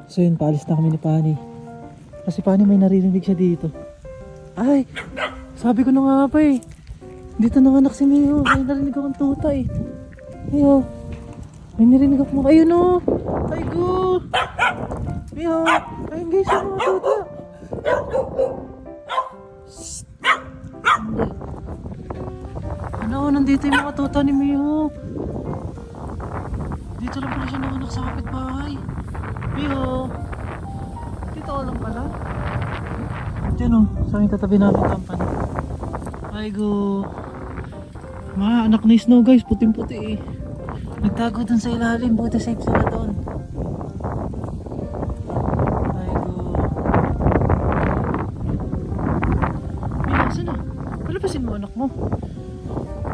So yun, paalis na kami ni Pani. Kasi Pani may naririnig siya dito. Ay! Sabi ko na nga pa eh. Dito nanganak si Mio. May narinig akong tuta eh. Mio. May narinig akong ayun o. Ay go. Mio. Ayun guys yung mga tuta. Shhh. Ano, nandito yung mga tuta ni Mio. Dito lang pala siya nanganak sa kapitbahay. Mio. Dito lang pala. Diyan o, sa aming katabi namin kampan. Ay go. Mga anak ni Snow guys, puting-puti eh. Nagtago dun sa ilalim, buti safe sila doon. Ay go. Mia, saan na? Palapasin mo anak mo.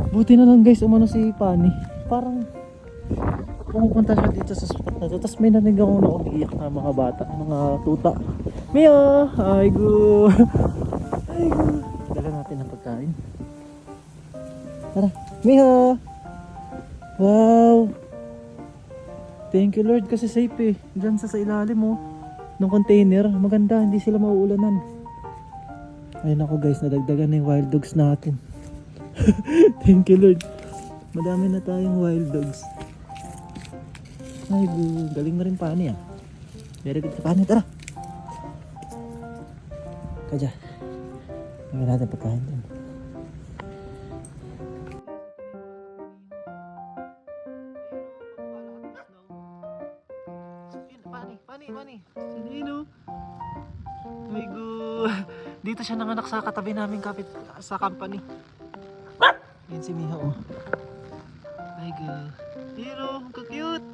Buti na lang guys, umano si Pani. Parang pumupunta siya dito sa spot na to. Tapos may narinig ako na umiiyak na mga bata, mga tuta. Mia! Ay go. Ay go. Dala natin ang pagkain. Tara, Mia! Wow! Thank you Lord kasi safe eh. Diyan sa ilalim oh, ng container. Maganda, hindi sila mauulanan. Ayun ako guys, nadagdagan na yung wild dogs natin. Thank you Lord. Madami na tayong wild dogs. Ay go, galing na rin Pani ah. Very good sa Pani, tara! Kaya, gawin natin pagkain din. Pani. Sinino? Ay go. Dito siya nanganak sa katabi namin kapit sa company. Yan si Miho oh. Ay go. Hero, ang cute.